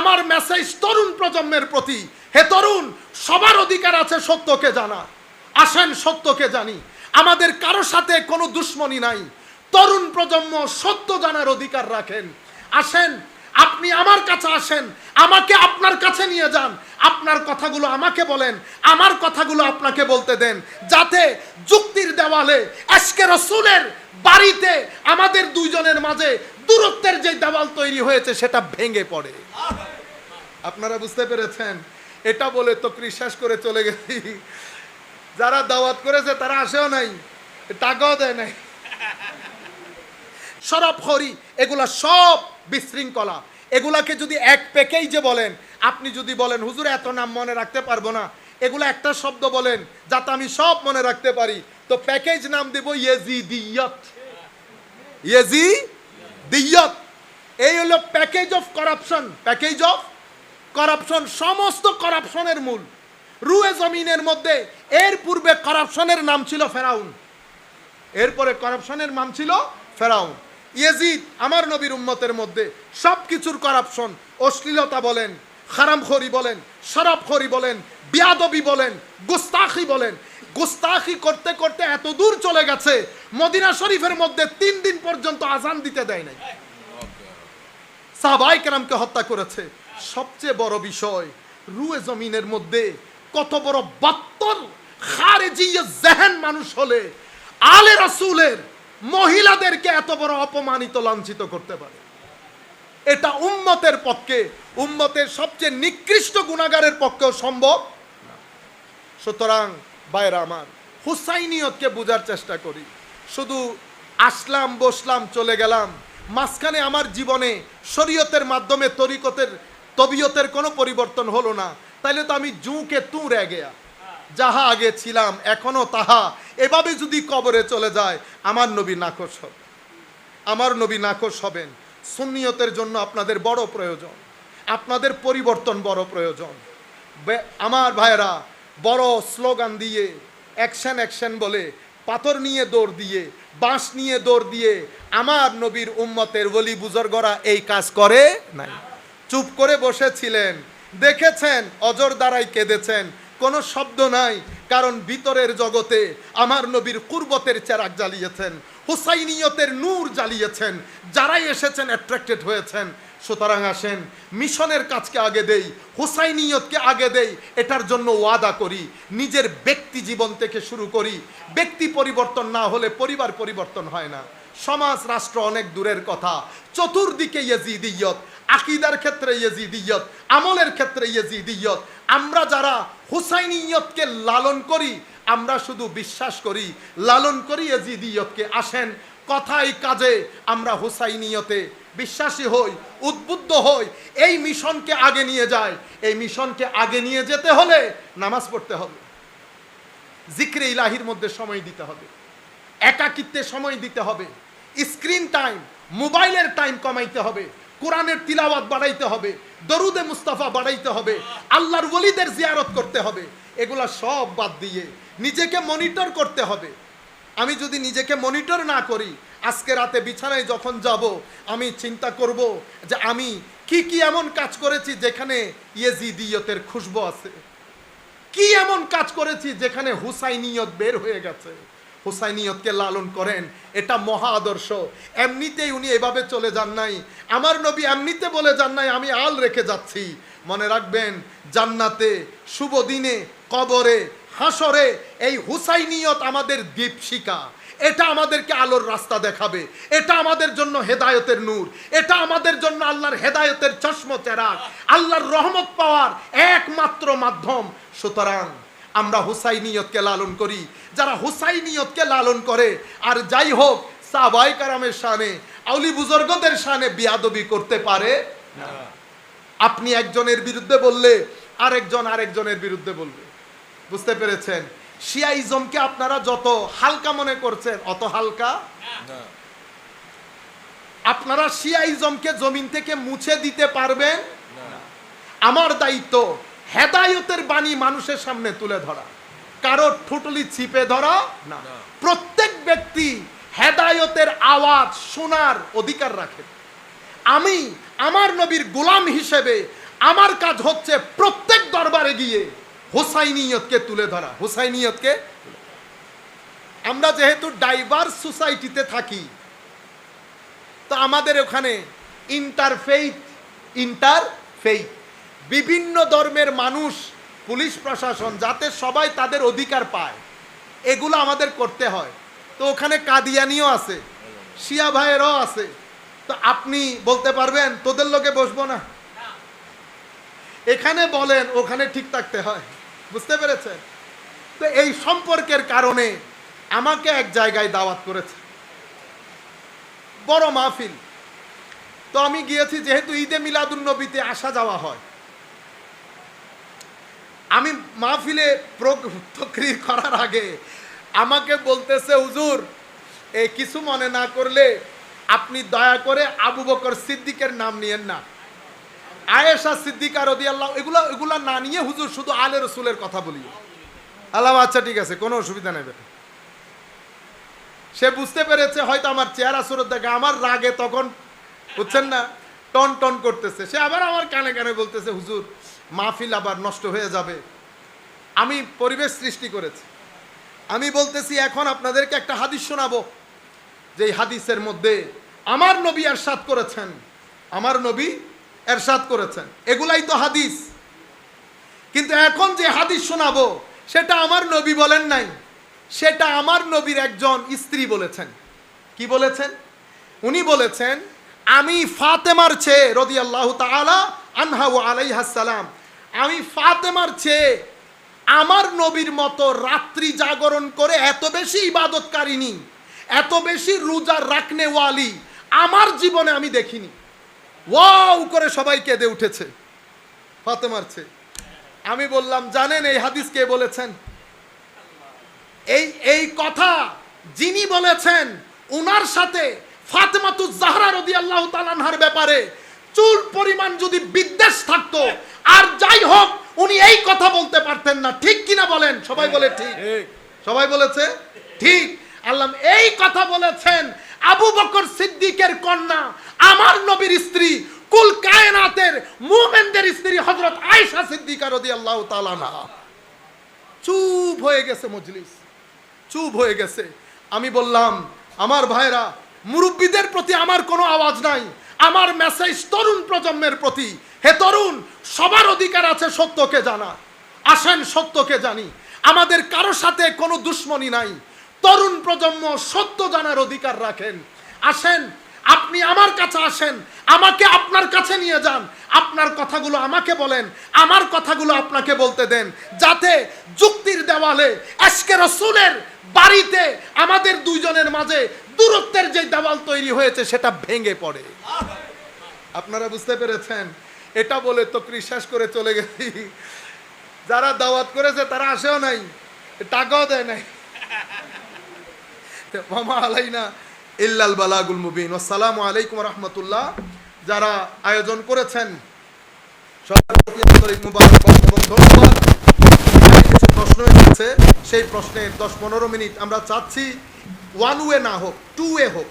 আমার মেসেজ তরুণ প্রজন্মের প্রতি, হে তরুণ, সবার অধিকার আছে সত্যকে জানা। আসেন সত্যকে জানি, আমাদের কারো সাথে কোনো দুশ্মনী নাই। তরুণ প্রজন্ম সত্য জানার অধিকার রাখেন। আসেন, আপনি আমার কাছে আসেন, আমাকে আপনার কাছে নিয়ে যান, আপনার কথাগুলো আমাকে বলেন, আমার কথাগুলো আপনাকে বলতে দেন, যাতে যুক্তির দেওয়ালে আজকে রসুলের বাড়িতে আমাদের দুইজনের মাঝে দূরত্বের যে দেওয়াল তৈরি হয়েছে সেটা ভেঙে পড়ে। আপনারা বুঝতে পেরেছেন? এটা বলে তো শেষ করে চলে গেছি। যারা দাওয়াত করেছে তারা আসেও নাই, টাকাও দেয় নাই। শরাবখোরি এগুলা সব বিশৃঙ্খলা। এগুলাকে যদি এক প্যাকেজে বলেন, আপনি যদি বলেন হুজুর এত নাম মনে রাখতে পারবো না, এগুলা একটা শব্দ বলেন যাতে আমি সব মনে রাখতে পারি, তো প্যাকেজ নাম দেব ইয়েজিদিয়ত। ইয়েজিদিয়ত এই হলো package of corruption. Package of corruption, সমস্ত কারাপশনের মূল। রুয়ে জমিনের মধ্যে এর পূর্বে কারাপশনের নাম ছিল ফেরাউন, এরপরে কারাপশনের নাম ছিল ফেরাউন। ইয়েজিদ আমার নবীর উম্মতের মধ্যে সব কিছুর কারাপশন, অশ্লীলতা বলেন, হারামখোরি বলেন, শরাবখোরি বলেন, বিয়াদবি বলেন, গুস্তাখি বলেন। গুস্তাখি করতে করতে এত দূর চলে গেছে, মদিনা শরীফের মধ্যে 3 দিন পর্যন্ত আজান দিতে দেয় নাই, সাহাবায়ে কেরামকে হত্যা করেছে। সবচেয়ে বড় বিষয়, রুয়ে জমিনের মধ্যে কত বড় বাত্তর খারেজি জেহেন মানুষ হলে আলে রাসূলের মহিলাদেরকে এত বড় অপমানিত লাঞ্ছিত করতে পারে? এটা উম্মতের পক্ষে, উম্মতের সবচেয়ে নিকৃষ্ট গুনাহগারের পক্ষেও সম্ভব না। সুতরাং ভাইরা আমার, হুসাইনিয়তকে বোঝার চেষ্টা করি। শুধু আসলাম, বসলাম, চলে গেলাম, মাঝখানে আমার জীবনে শরীয়তের মাধ্যমে তবিয়তের কোনো পরিবর্তন হলো না, তাইলে তো আমি জুকে তু রে গেয়া, যাহা আগে ছিলাম এখনো তাহা, এভাবে যদি কবরে চলে যায়, আমার নবী নাখোশ হবে, আমার নবী নাখোশ হবেন। সুন্নিয়তের জন্য আপনাদের বড় প্রয়োজন, আপনাদের পরিবর্তন বড় প্রয়োজন। আমার ভাইয়েরা, বড় স্লোগান দিয়ে, অ্যাকশন অ্যাকশন বলে, পাথর নিয়ে দৌড় দিয়ে, বাঁশ নিয়ে দৌড় দিয়ে আমার নবীর উম্মতের ওলি বুজুর্গরা এই কাজ করে নাই। চুপ করে বসেছিলেন, দেখেছেন, অজর দ্বারাই কেঁদেছেন, কোনো শব্দ নাই, কারণ ভিতরের জগতে আমার নবীর কুরবতের চেরাগ জ্বালিয়েছেন, হুসাইনিয়তের নূর জ্বালিয়েছেন, যারাই এসেছেন অ্যাট্রাক্টেড হয়েছেন। সুতরাং আসেন, মিশনের কাজকে আগে দেই, হুসাইনিয়তকে আগে দেই, এটার জন্য ওয়াদা করি, নিজের ব্যক্তি জীবন থেকে শুরু করি। ব্যক্তি পরিবর্তন না হলে পরিবার পরিবর্তন হয় না, সমাজ রাষ্ট্র অনেক দূরের কথা। চতুর্দিকে ইয়েজিদিয়ত, আকীদার ক্ষেত্রে ইয়েজিদিয়ত, আমলের ক্ষেত্রে ইয়েজিদিয়ত। আমরা যারা হুসাইনিয়তকে লালন করি, আমরা শুধু বিশ্বাস করি, লালন করি ইয়েজিদিয়তকে। আসেন, কথায় কাজে আমরা হুসাইনিয়তে বিশ্বাসী হই, উদ্বুদ্ধ হই, এই মিশনকে আগে নিয়ে যায়। এই মিশনকে আগে নিয়ে যেতে হলে নামাজ পড়তে হবে, জিক্রে ইলাহির মধ্যে সময় দিতে হবে, একাকিত্বে সময় দিতে হবে, স্ক্রিন টাইম, মোবাইলের টাইম কমাইতে হবে, কোরআনের তিলাওয়াত বাড়াইতে হবে, দরুদে মুস্তাফা বাড়াইতে হবে, আল্লাহর ওলিদের জিয়ারত করতে হবে। এগুলা সব বাদ দিয়ে নিজেকে মনিটর করতে হবে। আমি যদি নিজেকে মনিটর না করি, আজকে রাতে বিছানায় যখন যাব, আমি চিন্তা করব যে আমি কি কি এমন কাজ করেছি যেখানে ইয়েজিদিয়তের খুশবু আছে, কি এমন কাজ করেছি যেখানে হুসাইনিয়ত বের হয়ে গেছে। হুসাইনিয়তকে লালন করেন, এটা মহা আদর্শ। এমনিতেই উনি এভাবে চলে যান নাই, আমার নবী এমনিতে বলে যান নাই আমি আল রেখে যাচ্ছি। মনে রাখবেন, জান্নাতে, শুভ দিনে, কবরে, হাসরে এই হুসাইনিয়ত আমাদের দীপশিখা। এটা আমাদেরকে আলোর রাস্তা দেখাবে, এটা আমাদের জন্য হেদায়েতের নূর, এটা আমাদের জন্য আল্লাহর হেদায়েতের চশমা চেরাগ, আল্লাহর রহমত পাওয়ার একমাত্র মাধ্যম। সুতরাং আমরা হুসাইনিয়তকে লালন করি। যারা হুসাইনিয়তকে লালন করে, আর যাই হোক সাহাবায়ে কেরামের শানে, আউলি বুজুর্গদের শানে বিয়াদবি করতে পারে না। আপনি একজনের বিরুদ্ধে বললে আরেকজনের বিরুদ্ধে বলবে। বুঝতে পেরেছেন? শিয়াইজমকে আপনারা যত হালকা মনে করছেন, অত হালকা না। আপনারা শিয়াইজমকে জমিন থেকে মুছে দিতে পারবেন না। আমার দায়িত্ব হেদায়েতের বাণী মানুষের সামনে তুলে ধরা, কারো ঠুটলি চিপে ধরা না। প্রত্যেক ব্যক্তি হেদায়েতের আওয়াজ শোনার অধিকার রাখে। আমি আমার নবীর গোলাম হিসেবে আমার কাজ হচ্ছে প্রত্যেক দরবারে গিয়ে হোসাইনিয়তকে তুলে ধরা। হোসাইনিয়তকে, আমরা যেহেতু ডাইভার্স সোসাইটিতে থাকি, তো আমাদের ওখানে ইন্টারফেইথ বিভিন্ন ধর্মের মানুষ, পুলিশ প্রশাসন, যাতে সবাই তাদের অধিকার পায়, এগুলো আমাদের করতে হয়। তো ওখানে কাদিয়ানিও আছে, শিয়া ভাইয়েরও আছে। তো আপনি বলতে পারবেন তোদের লোকে বসবো না? এখানে বলেন, ওখানে ঠিক থাকতে হয়। বুঝতে পেরেছেন? তো এই সম্পর্কের কারণে আমাকে এক জায়গায় দাওয়াত করেছে, বড় মাহফিল। তো আমি গিয়েছি, যেহেতু ঈদে মিলাদুন্নবীতে আসা যাওয়া হয়। আমি মাহফিলে তকরীর করার আগে আমাকে বলতেছে, হুজুর এই কিছু মনে না করলে আপনি দয়া করে আবু বকর সিদ্দিকের নাম নিয়েন না, আয়েশা সিদ্দিকা রাদিয়াল্লাহু, এগুলা না নিয়ে হুজুর শুধু আলে রসুলের কথা বলি। আল্লাহ, আচ্ছা ঠিক আছে, কোনো অসুবিধা নেই বেটা। সে বুঝতে পেরেছে হয়তো আমার চেহারা সুরত দেখে আমার রাগে তখন, বুঝছেন না, টন টন করতেছে। সে আবার আমার কানে কানে বলতেছে, হুজুর মাহফিল আবার নষ্ট হয়ে যাবে। আমি পরিবেশ সৃষ্টি করেছি। আমি বলতেছি, এখন আপনাদেরকে একটা হাদিস শোনাবো, যে হাদিসের মধ্যে আমার নবী এরশাদ করেছেন, আমার নবী এরশাদ করেছেন, এগুলাই তো হাদিস। কিন্তু এখন যে হাদিস শোনাবো সেটা আমার নবী বলেন নাই, সেটা আমার নবীর একজন স্ত্রী বলেছেন। কি বলেছেন? উনি বলেছেন, আমি ফাতেমার চেয়ে রাদিয়াল্লাহু তাআলা আনহা ওয়া আলাইহাস সালাম, আমি ফাতেমার চেয়ে আমার নবীর মতো রাত্রি জাগরণ করে এত বেশি ইবাদতকারিনী, এত বেশি রোজা রাখনেওয়ালি আমার জীবনে আমি দেখিনি। ওয়াও করে সবাই কেঁদে উঠেছে ফাতেমার চেয়ে। আমি বললাম, জানেন এই হাদিস কে বলেছেন? এই কথা যিনি বলেছেন, উনার সাথে ফাতেমাতুজ জাহরা রাদিয়াল্লাহু তাআলা আনহার ব্যাপারে চুল পরিমাণ যদি বিদ্বেষ থাকতো, আর যাই হোক উনি এই কথা বলতে পারতেন না। ঠিক কিনা বলেন? সবাই বলে ঠিক। সবাই বলেছে ঠিক। আল্লাহ এই কথা বলেছেন আবু বকর সিদ্দিকের কন্যা, আমার নবীর স্ত্রী, কুল কায়নাতের মুমিনদের স্ত্রী হযরত আয়েশা সিদ্দিকা রাদিয়াল্লাহু তাআলা আনহা। চুপ হয়ে গেছে মজলিস, চুপ হয়ে গেছে। আমি বললাম, আমার ভাইরা, মুরব্বীদের প্রতি আমার কোনো আওয়াজ নাই, আমার মেসেজ তরুণ প্রজন্মের প্রতি। হে তরুণ, সবার অধিকার আছে সত্যকে জানা। আসেন সত্যকে জানি, আমাদের কারো সাথে কোনো দুশ্মনী নাই। তরুণ প্রজন্ম সত্য জানার অধিকার রাখেন। আসেন, আপনি আমার কাছে আসেন, আমাকে আপনার কাছে নিয়ে যান, আপনার কথাগুলো আমাকে বলেন, আমার কথাগুলো আপনাকে বলতে দেন, যাতে যুক্তির দেওয়ালে আজকে রাসূলের বাড়িতে আমাদের দুইজনের মাঝে দূরত্বের যে দেওয়াল তৈরি হয়েছে সেটা ভেঙে পড়ে। আপনারা বুঝতে পেরেছেন? এটা বলে তো শেষ করে চলে গেছি। যারা দাওয়াত করেছে তারা আসেও নাই, টাকাও দেয় নাই। ওমা আলাইনা ইল্লাল বালাগুল মুবিন। আসসালামু আলাইকুম ওয়া রাহমাতুল্লাহ। যারা আয়োজন করেছেন সবার প্রতি আন্তরিক মুবারকবাদ এবং ধন্যবাদ। কিছু প্রশ্ন এসেছে, সেই প্রশ্নের 10-15 মিনিট আমরা চাচ্ছি ওয়ান ওয়ে না হোক, টু ওয়ে হোক।